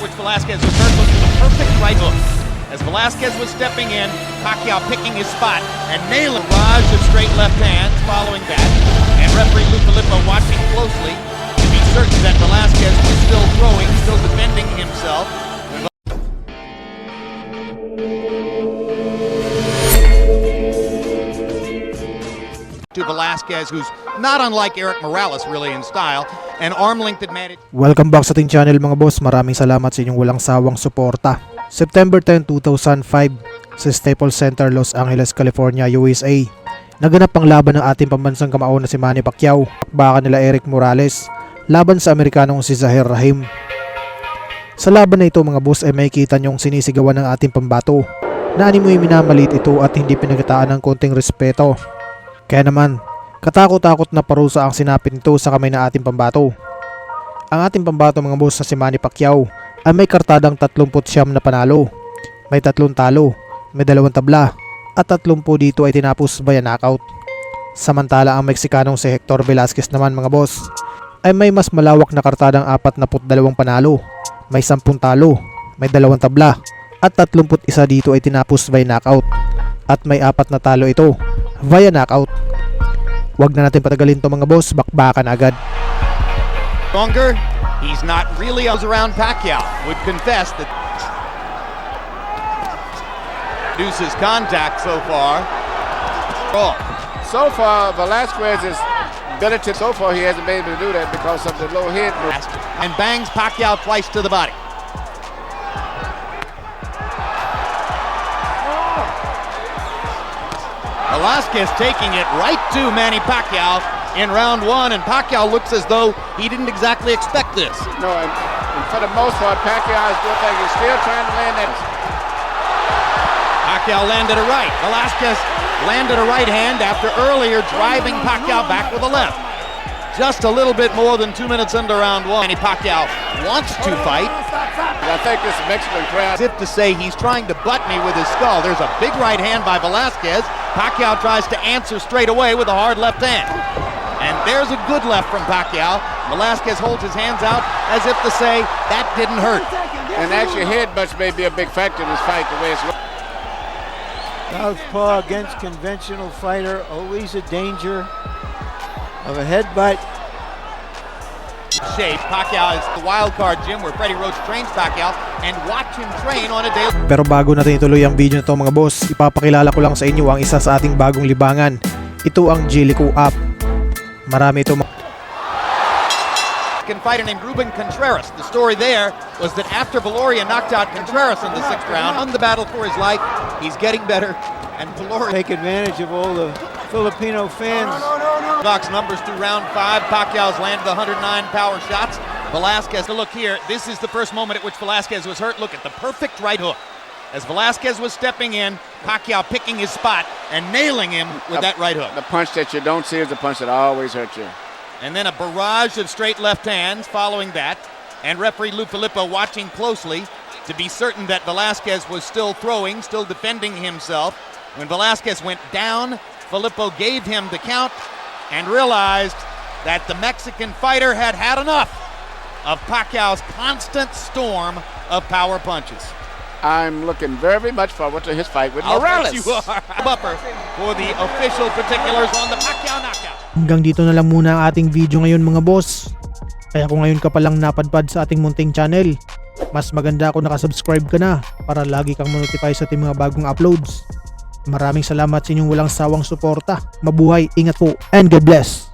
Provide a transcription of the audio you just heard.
at which Velasquez was hurt was the perfect right hook. As Velasquez was stepping in, Pacquiao picking his spot and nailing a barrage of straight left hands following that. And referee Lou Filippo watching closely to be certain that Velasquez was still throwing, still defending himself. To Velasquez, who's not unlike Erik Morales really in style, an arm-length advantage. Welcome back sa ating channel mga boss. Maraming salamat sa inyong walang sawang suporta. September 10, 2005 sa Staples Center, Los Angeles, California, USA. Naganap ang laban ng ating pambansang kamao na si Manny Pacquiao, bakbakan nila Erik Morales, laban sa Amerikanong si Zahir Rahim. Sa laban na ito mga boss ay makikita niyong sinisigawan ng ating pambato na animoy minamalit ito at hindi pinagkataan ng konting respeto. Kaya naman, katakot-takot na parusa ang sinapit nito sa kamay ng ating pambato. Ang ating pambato mga boss na si Manny Pacquiao ay may kartadang 39 na panalo, may 3 talo, may 2 tabla at 30 dito ay tinapos via knockout. Samantala ang Meksikanong si Hector Velasquez naman mga boss ay may mas malawak na kartadang 42 panalo, may 10 talo, may 2 tabla at 31 dito ay tinapos via knockout at may 4 na talo ito via knockout. Wag na natin patagalin to mga boss, bakbakan agad. Longer, he's not really around Pacquiao. Would confess that produces contact so far. So far, Velasquez's ability, so far he hasn't been able to do that because of the low head move. And bangs Pacquiao twice to the body. Velasquez taking it right to Manny Pacquiao in round 1, and Pacquiao looks as though he didn't exactly expect this. No, and for the most part, Pacquiao is doing things. He's still trying to land that. Pacquiao landed a right. Velasquez landed a right hand after earlier driving Pacquiao back with a left. Just a little bit more than 2 minutes into round 1. Manny Pacquiao wants to fight. I think this Mexican crowd. As if to say he's trying to butt me with his skull. There's a big right hand by Velasquez. Pacquiao tries to answer straight away with a hard left hand. And there's a good left from Pacquiao. Velasquez holds his hands out as if to say, that didn't hurt. And actually headbutts may be a big factor in this fight, the way it's looking. Southpaw against conventional fighter, always a danger of a headbutt. Shape. Pacquiao is the wild card gym where Freddie Roach trains Pacquiao, and watch him train on a daily. Pero bago natin ituloy ang video nito mga boss, ipapakilala ko lang sa inyo ang isa sa ating bagong libangan. Ito ang Jillico app. Marami ito Fighter named Ruben Contreras. The story there was that after Valoria knocked out Contreras in the 6th round, won the battle for his life. He's getting better, and Valoria Take advantage of all the Filipino fans. Box numbers through round 5. Pacquiao's landed 109 power shots. Velasquez, to look here, this is the first moment at which Velasquez was hurt. Look at the perfect right hook. As Velasquez was stepping in, Pacquiao picking his spot and nailing him with that right hook. The punch that you don't see is the punch that always hurts you. And then a barrage of straight left hands following that. And referee Lou Filippo watching closely to be certain that Velasquez was still throwing, still defending himself. When Velasquez went down, Filippo gave him the count and realized that the Mexican fighter had had enough of Pacquiao's constant storm of power punches. I'm looking very much forward to his fight with Morales. You are. Bumper for the official particulars on the Pacquiao knockout. Hanggang dito na lang muna ang ating video ngayon mga boss. Kaya kung ngayon ka palang napadpad sa ating munting channel, mas maganda kung nakasubscribe ka na para lagi kang ma-notify sa ating mga bagong uploads. Maraming salamat sa inyong walang sawang suporta. Mabuhay, ingat po, and God bless!